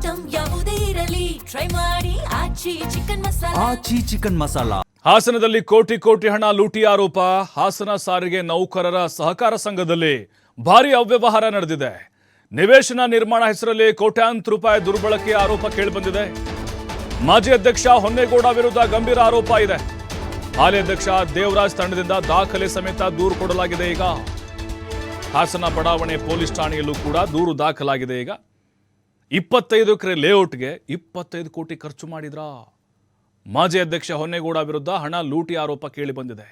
Item ಯಾವುದೇ ಇರಲಿ try ಮಾಡಿ ಆಚಿ ಚಿಕನ್ ಮಸಾಲಾ. ಹಾಸನದಲ್ಲಿ ಕೋಟಿ ಕೋಟಿ ಹಣ ಲೂಟಿ ಆರೋಪ. ಹಾಸನ ಸಾರಿಗೆ ನೌಕರರ ಸಹಕಾರ ಸಂಘದಲ್ಲಿ ಭಾರಿ ಅವ್ಯವಹಾರ ನಡೆದಿದೆ. ನಿವೇಶನ ನಿರ್ಮಾಣ ಹೆಸರಲ್ಲಿ ಕೋಟ್ಯಾಂತರ ರೂಪಾಯಿ ದುರ್ಬಳಕೆ ಆರೋಪ ಕೇಳಿಬಂದಿದೆ. ಮಾಜಿ ಅಧ್ಯಕ್ಷ ಹೊನ್ನೇಗೌಡ ವಿರುದ್ಧ ಗಂಭೀರ ಆರೋಪ ಇದೆ. ಹಾಲಿ ಅಧ್ಯಕ್ಷ ದೇವರಾಜ್ ತಂಡದಿಂದ ದಾಖಲೆ ಸಮೇತ ದೂರು ಕೊಡಲಾಗಿದೆ. ಈಗ ಹಾಸನ ಬಡಾವಣೆ ಪೊಲೀಸ್ ಠಾಣೆಯಲ್ಲೂ ಕೂಡ ದೂರು ದಾಖಲಾಗಿದೆ. ಈಗ 25 ಎಕರೆ ಲೇಔಟ್ಗೆ 25 ಕೋಟಿ ಖರ್ಚು ಮಾಡಿದ್ರಾ? ಮಾಜಿ ಅಧ್ಯಕ್ಷ ಹೊನ್ನೇಗೌಡ ವಿರುದ್ಧ ಹಣ ಲೂಟಿ ಆರೋಪ ಕೇಳಿಬಂದಿದೆ.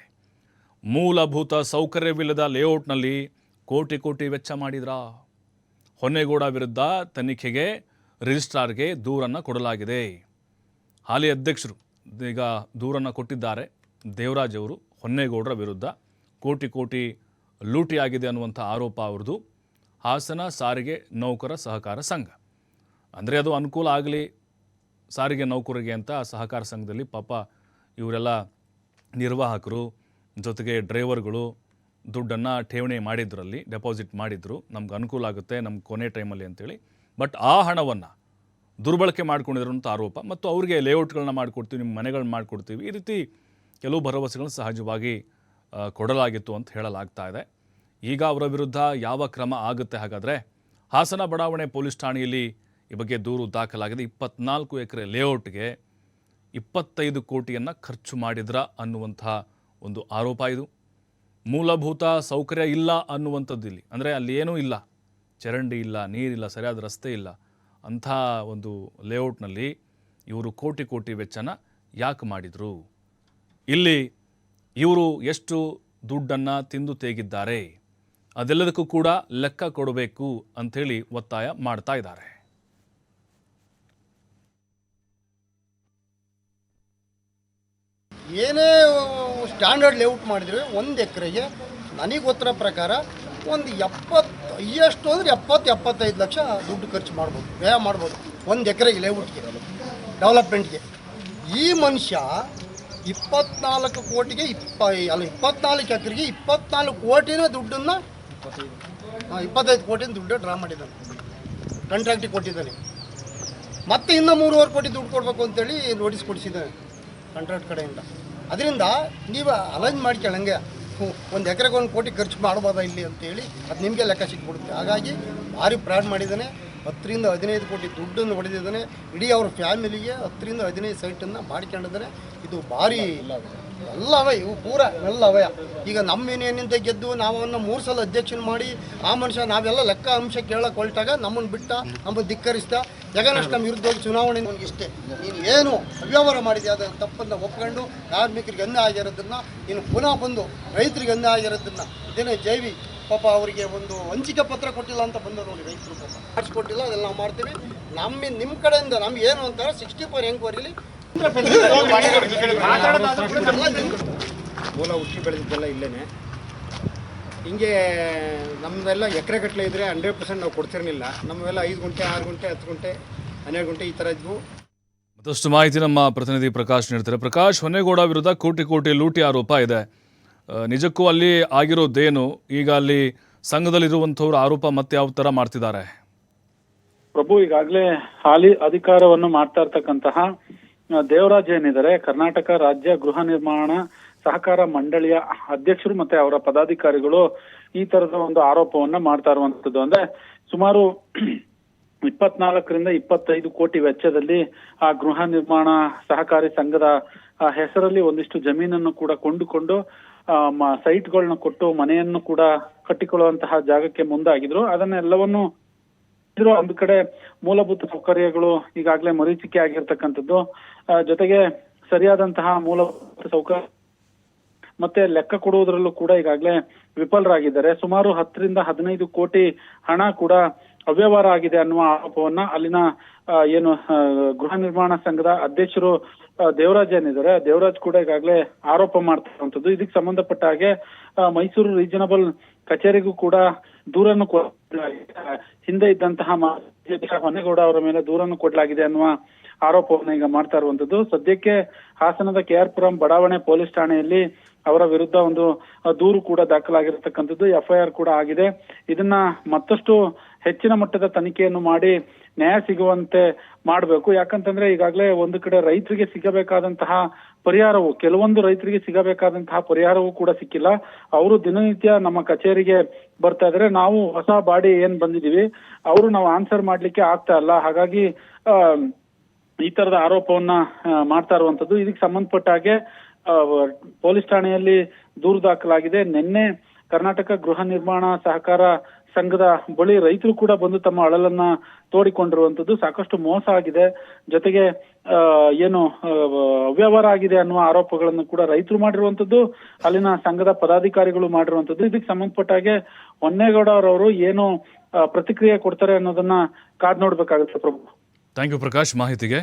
ಮೂಲಭೂತ ಸೌಕರ್ಯವಿಲ್ಲದ ಲೇಔಟ್ನಲ್ಲಿ ಕೋಟಿ ಕೋಟಿ ವೆಚ್ಚ ಮಾಡಿದ್ರಾ? ಹೊನ್ನೇಗೌಡ ವಿರುದ್ಧ ತನಿಖೆಗೆ ರಿಜಿಸ್ಟ್ರಾರ್ಗೆ ದೂರನ್ನು ಕೊಡಲಾಗಿದೆ. ಹಾಲಿ ಅಧ್ಯಕ್ಷರು ಈಗ ದೂರನ್ನು ಕೊಟ್ಟಿದ್ದಾರೆ. ದೇವರಾಜ್ ಅವರು ಹೊನ್ನೇಗೌಡರ ವಿರುದ್ಧ ಕೋಟಿ ಕೋಟಿ ಲೂಟಿಯಾಗಿದೆ ಅನ್ನುವಂಥ ಆರೋಪ ಅವ್ರದ್ದು. ಹಾಸನ ಸಾರಿಗೆ ನೌಕರ ಸಹಕಾರ ಸಂಘ ಅಂದರೆ ಅದು ಅನುಕೂಲ ಆಗಲಿ ಸಾರಿಗೆ ನೌಕರರಿಗೆ ಅಂತ ಸಹಕಾರ ಸಂಘದಲ್ಲಿ ಪಾಪ ಇವರೆಲ್ಲ ನಿರ್ವಾಹಕರು ಜೊತೆಗೆ ಡ್ರೈವರ್ಗಳು ದುಡ್ಡನ್ನು ಠೇವಣಿ ಮಾಡಿದ್ರಲ್ಲಿ ಡೆಪಾಸಿಟ್ ಮಾಡಿದ್ರು, ನಮ್ಗೆ ಅನುಕೂಲ ಆಗುತ್ತೆ ನಮ್ಮ ಕೊನೆ ಟೈಮಲ್ಲಿ ಅಂತೇಳಿ. ಬಟ್ ಆ ಹಣವನ್ನು ದುರ್ಬಳಕೆ ಮಾಡ್ಕೊಂಡಿದ್ರು ಅಂತ ಆರೋಪ. ಮತ್ತು ಅವರಿಗೆ ಲೇಔಟ್ಗಳನ್ನ ಮಾಡಿಕೊಡ್ತೀವಿ, ನಿಮ್ಮ ಮನೆಗಳನ್ನ ಮಾಡಿಕೊಡ್ತೀವಿ, ಈ ರೀತಿ ಕೆಲವು ಭರವಸೆಗಳನ್ನು ಸಹಜವಾಗಿ ಕೊಡಲಾಗಿತ್ತು ಅಂತ ಹೇಳಲಾಗ್ತಾ ಇದೆ. ಈಗ ಅವರ ವಿರುದ್ಧ ಯಾವ ಕ್ರಮ ಆಗುತ್ತೆ? ಹಾಗಾದರೆ ಹಾಸನ ಬಡಾವಣೆ ಪೊಲೀಸ್ ಠಾಣೆಯಲ್ಲಿ ಈ ಬಗ್ಗೆ ದೂರು ದಾಖಲಾಗಿದೆ. 24 ಎಕರೆ ಲೇಔಟ್ಗೆ 25 ಕೋಟಿಯನ್ನು ಖರ್ಚು ಮಾಡಿದ್ರ ಅನ್ನುವಂಥ ಒಂದು ಆರೋಪ ಇದು. ಮೂಲಭೂತ ಸೌಕರ್ಯ ಇಲ್ಲ ಅನ್ನುವಂಥದ್ದು ಇಲ್ಲಿ, ಅಂದರೆ ಅಲ್ಲಿ ಏನೂ ಇಲ್ಲ, ಚರಂಡಿ ಇಲ್ಲ, ನೀರಿಲ್ಲ, ಸರಿಯಾದ ರಸ್ತೆ ಇಲ್ಲ. ಅಂಥ ಒಂದು ಲೇಔಟ್ನಲ್ಲಿ ಇವರು ಕೋಟಿ ಕೋಟಿ ವೆಚ್ಚನ ಯಾಕೆ ಮಾಡಿದರು? ಇಲ್ಲಿ ಇವರು ಎಷ್ಟು ದುಡ್ಡನ್ನು ತಿಂದು ತೇಗಿದ್ದಾರೆ ಅದೆಲ್ಲದಕ್ಕೂ ಕೂಡ ಲೆಕ್ಕ ಕೊಡಬೇಕು ಅಂಥೇಳಿ ಒತ್ತಾಯ ಮಾಡ್ತಾ ಇದ್ದಾರೆ. ಏನೇ ಸ್ಟ್ಯಾಂಡರ್ಡ್ ಲೇಔಟ್ ಮಾಡಿದರೆ 1 ಎಕರೆಗೆ ನನಗೆ ಗೊತ್ತಿರೋ ಪ್ರಕಾರ ಒಂದು 70 ಎಷ್ಟು ಅಂದರೆ 70-75 ಲಕ್ಷ ದುಡ್ಡು ಖರ್ಚು ಮಾಡ್ಬೋದು, ವ್ಯಯ ಮಾಡ್ಬೋದು 1 ಎಕರೆಗೆ ಲೇಔಟ್ಗೆ ಡೆವಲಪ್ಮೆಂಟ್ಗೆ. ಈ ಮನುಷ್ಯ 24 ಕೋಟಿಗೆ 24 ಎಕರೆಗೆ 24 ಕೋಟಿನ ದುಡ್ಡನ್ನು 25 ಕೋಟಿನ ದುಡ್ಡು ಡ್ರಾ ಮಾಡಿದ್ದಾನೆ, ಕಾಂಟ್ರಾಕ್ಟಿಗೆ ಕೊಟ್ಟಿದ್ದಾನೆ. ಮತ್ತೆ ಇನ್ನೂ 3.5 ಕೋಟಿ ದುಡ್ಡು ಕೊಡಬೇಕು ಅಂತೇಳಿ ನೋಟಿಸ್ ಕೊಡಿಸಿದ್ದಾನೆ ಕಾಂಟ್ರಾಕ್ಟ್ ಕಡೆಯಿಂದ. ಅದರಿಂದ ನೀವು ಅಲೈನ್ ಮಾಡ್ಕೊಳ್ಳಂಗೆ 1 ಎಕರೆಗೆ 1 ಕೋಟಿ ಖರ್ಚು ಮಾಡ್ಬೋದಾ ಇಲ್ಲಿ ಅಂತೇಳಿ ಅದು ನಿಮಗೆ ಲೆಕ್ಕ ಸಿಕ್ಬಿಡುತ್ತೆ. ಹಾಗಾಗಿ ಭಾರಿ ಫ್ರಾಡ್ ಮಾಡಿದ್ದಾನೆ. 10ರಿಂದ 15 ಕೋಟಿ ದುಡ್ಡನ್ನು ಹೊಡೆದಿದ್ದಾನೆ. ಇಡೀ ಅವ್ರ ಫ್ಯಾಮಿಲಿಗೆ 10ರಿಂದ 15 ಸೈಟನ್ನು ಮಾಡ್ಕೊಂಡಿದ್ದಾನೆ. ಇದು ಭಾರಿ ಎಲ್ಲವೇ ಇವು ಪೂರ ಎಲ್ಲವೇ. ಈಗ ನಮ್ಮೇನೇನಿಂದ ಗೆದ್ದು ನಾವನ್ನ 3 ಸಲ ಅಧ್ಯಕ್ಷನ ಮಾಡಿ ಆ ಮನುಷ್ಯ ನಾವೆಲ್ಲ ಲೆಕ್ಕ ಅಂಶ ಕೇಳಕ್ಕೆ ಹೊರಟಾಗ ನಮ್ಮನ್ನು ಬಿಟ್ಟ, ನಮ್ಮನ್ನು ಧಿಕ್ಕರಿಸ್ದ. ಜಗನಷ್ಟು ನಮ್ಮ ವಿರುದ್ಧವಾಗಿ ಚುನಾವಣೆ ಇಷ್ಟೇ, ನೀನು ಏನು ಅವ್ಯವಹಾರ ಮಾಡಿದೆ ಅದನ್ನು ತಪ್ಪನ್ನು ಒಪ್ಕೊಂಡು ಕಾರ್ಮಿಕರಿಗೆ ಅನ್ಯಾಯ ಆಗಿರೋದನ್ನು ನೀನು ಪುನಃ ಬಂದು ರೈತರಿಗೆ ಅನ್ಯಾಯ ಆಗಿರೋದನ್ನು ಇದೇನೇ ಜೈವಿ ಪಾಪ ಅವರಿಗೆ ಒಂದು ಹಂಚಿಕೆ ಪತ್ರ ಕೊಟ್ಟಿಲ್ಲ ಅಂತ ಬಂದ ನೋಡಿ ರೈತರು ಪಾಪ ಮಾಡಿಸ್ಕೊಟ್ಟಿಲ್ಲ. ಅದೆಲ್ಲ ನಾವು ಮಾಡ್ತೀವಿ. ನಿಮ್ಮ ಕಡೆಯಿಂದ ನಮ್ಗೆ ಏನು ಅಂತಾರೆ 64 ಎಂಕ್ವೈರಿಲಿ ಮೂಲ ಹುಟ್ಟಿ ಬೆಳೆದಿದ್ದೆಲ್ಲ ಇಲ್ಲೇನೆ. ಹಿಂಗೆ ನಮ್ಮದೆಲ್ಲ ಎಕರೆಗಟ್ಟಲೆ ಇದ್ದರೆ 100% ನಾವು ಕೊಡ್ತಿರಲಿಲ್ಲ. ನಮ್ಮವೆಲ್ಲ 5 ಗುಂಟೆ 6 ಗುಂಟೆ 10 ಗುಂಟೆ 12 ಗುಂಟೆ ಈ ಥರ ಇದ್ವು. ಮತ್ತಷ್ಟು ಮಾಹಿತಿ ನಮ್ಮ ಪ್ರತಿನಿಧಿ ಪ್ರಕಾಶ್ ನೀಡ್ತಾರೆ. ಪ್ರಕಾಶ್, ಹೊನ್ನೇಗೌಡ ವಿರುದ್ಧ ಕೋಟಿ ಕೋಟಿ ಲೂಟಿ ಆರೋಪ ಇದೆ. ನಿಜಕ್ಕೂ ಅಲ್ಲಿ ಆಗಿರೋದೇನು? ಈಗ ಅಲ್ಲಿ ಸಂಘದಲ್ಲಿರುವಂಥವ್ರು ಆರೋಪ ಮತ್ತೆ ಯಾವ ಥರ ಮಾಡ್ತಿದ್ದಾರೆ? ಪ್ರಭು, ಈಗಾಗಲೇ ಹಾಲಿ ಅಧಿಕಾರವನ್ನು ಮಾಡ್ತಾ ಇರ್ತಕ್ಕಂತಹ ದೇವರಾಜ್ ಏನಿದ್ದಾರೆ, ಕರ್ನಾಟಕ ರಾಜ್ಯ ಗೃಹ ನಿರ್ಮಾಣ ಸಹಕಾರ ಮಂಡಳಿಯ ಅಧ್ಯಕ್ಷರು ಮತ್ತೆ ಅವರ ಪದಾಧಿಕಾರಿಗಳು ಈ ತರದ ಒಂದು ಆರೋಪವನ್ನ ಮಾಡ್ತಾ ಇರುವಂತದ್ದು. ಅಂದ್ರೆ ಸುಮಾರು 24ರಿಂದ 25 ಕೋಟಿ ವೆಚ್ಚದಲ್ಲಿ ಆ ಗೃಹ ನಿರ್ಮಾಣ ಸಹಕಾರಿ ಸಂಘದ ಹೆಸರಲ್ಲಿ ಒಂದಿಷ್ಟು ಜಮೀನನ್ನು ಕೂಡ ಕೊಂಡುಕೊಂಡು ಸೈಟ್ಗಳನ್ನ ಕೊಟ್ಟು ಮನೆಯನ್ನು ಕೂಡ ಕಟ್ಟಿಕೊಳ್ಳುವಂತಹ ಜಾಗಕ್ಕೆ ಮುಂದಾಗಿದ್ರು. ಅದನ್ನೆಲ್ಲವನ್ನು ಒಂದು ಕಡೆ ಮೂಲಭೂತ ಸೌಕರ್ಯಗಳು ಈಗಾಗಲೇ ಮರೀಚಿಕೆ ಆಗಿರ್ತಕ್ಕಂಥದ್ದು, ಜೊತೆಗೆ ಸರಿಯಾದಂತಹ ಮೂಲಭೂತ ಸೌಕರ್ಯ ಮತ್ತೆ ಲೆಕ್ಕ ಕೊಡುವುದರಲ್ಲೂ ಕೂಡ ಈಗಾಗಲೇ ವಿಫಲರಾಗಿದ್ದಾರೆ. ಸುಮಾರು 10ರಿಂದ 15 ಕೋಟಿ ಹಣ ಕೂಡ ಅವ್ಯವಹಾರ ಆಗಿದೆ ಅನ್ನುವ ಆರೋಪವನ್ನ ಅಲ್ಲಿನ ಏನು ಗೃಹ ನಿರ್ಮಾಣ ಸಂಘದ ಅಧ್ಯಕ್ಷರು ದೇವರಾಜ್ ಏನಿದ್ದಾರೆ, ದೇವರಾಜ್ ಕೂಡ ಈಗಾಗಲೇ ಆರೋಪ ಮಾಡ್ತಾ ಇರುವಂತದ್ದು. ಇದಕ್ಕೆ ಸಂಬಂಧಪಟ್ಟ ಹಾಗೆ ಮೈಸೂರು ರೀಜನಬಲ್ ಕಚೇರಿಗೂ ಕೂಡ ದೂರನ್ನು ಹಿಂದೆ ಇದ್ದಂತಹ ಹೊನ್ನೇಗೌಡ ಅವರ ಮೇಲೆ ದೂರನ್ನು ಕೊಡಲಾಗಿದೆ ಅನ್ನುವ ಆರೋಪವನ್ನು ಈಗ ಮಾಡ್ತಾ ಇರುವಂತದ್ದು. ಸದ್ಯಕ್ಕೆ ಹಾಸನದ KR ಪುರಂ ಬಡಾವಣೆ ಪೊಲೀಸ್ ಠಾಣೆಯಲ್ಲಿ ಅವರ ವಿರುದ್ಧ ಒಂದು ದೂರು ಕೂಡ ದಾಖಲಾಗಿರತಕ್ಕಂಥದ್ದು, FIR ಕೂಡ ಆಗಿದೆ. ಇದನ್ನ ಮತ್ತಷ್ಟು ಹೆಚ್ಚಿನ ಮಟ್ಟದ ತನಿಖೆಯನ್ನು ಮಾಡಿ ನ್ಯಾಯ ಸಿಗುವಂತೆ ಮಾಡಬೇಕು. ಯಾಕಂತಂದ್ರೆ ಈಗಾಗಲೇ ಒಂದು ಕಡೆ ರೈತರಿಗೆ ಸಿಗಬೇಕಾದಂತಹ ಪರಿಹಾರವು, ಕೆಲವೊಂದು ರೈತರಿಗೆ ಸಿಗಬೇಕಾದಂತಹ ಪರಿಹಾರವೂ ಕೂಡ ಸಿಕ್ಕಿಲ್ಲ. ಅವರು ದಿನನಿತ್ಯ ನಮ್ಮ ಕಚೇರಿಗೆ ಬರ್ತಾ ಇದ್ರೆ, ನಾವು ಹೊಸ ಬಾಡಿ ಏನ್ ಬಂದಿದೀವಿ ಅವರು ನಾವು ಆನ್ಸರ್ ಮಾಡ್ಲಿಕ್ಕೆ ಆಗ್ತಾ ಇಲ್ಲ. ಹಾಗಾಗಿ ಈ ತರದ ಆರೋಪವನ್ನ ಮಾಡ್ತಾ ಇರುವಂತದ್ದು. ಇದಕ್ಕೆ ಸಂಬಂಧಪಟ್ಟ ಹಾಗೆ ಪೊಲೀಸ್ ಠಾಣೆಯಲ್ಲಿ ದೂರು ದಾಖಲಾಗಿದೆ. ನಿನ್ನೆ ಕರ್ನಾಟಕ ಗೃಹ ನಿರ್ಮಾಣ ಸಹಕಾರ ಸಂಘದ ಬಳಿ ರೈತರು ಕೂಡ ಬಂದು ತಮ್ಮ ಅಳಲನ್ನ ತೋಡಿಕೊಂಡಿರುವಂತದ್ದು. ಸಾಕಷ್ಟು ಮೋಸ ಆಗಿದೆ, ಜೊತೆಗೆ ಏನು ಅವ್ಯವಹಾರ ಆಗಿದೆ ಅನ್ನುವ ಆರೋಪಗಳನ್ನು ಕೂಡ ರೈತರು ಮಾಡಿರುವಂತದ್ದು, ಅಲ್ಲಿನ ಸಂಘದ ಪದಾಧಿಕಾರಿಗಳು ಮಾಡಿರುವಂತದ್ದು. ಇದಕ್ಕೆ ಸಂಬಂಧಪಟ್ಟ ಹಾಗೆ ಹೊನ್ನೇಗೌಡ ಅವರವರು ಏನು ಪ್ರತಿಕ್ರಿಯೆ ಕೊಡ್ತಾರೆ ಅನ್ನೋದನ್ನ ಕಾದ್ ನೋಡ್ಬೇಕಾಗುತ್ತೆ ಪ್ರಭು. ಥ್ಯಾಂಕ್ ಯು ಪ್ರಕಾಶ್ ಮಾಹಿತಿಗೆ.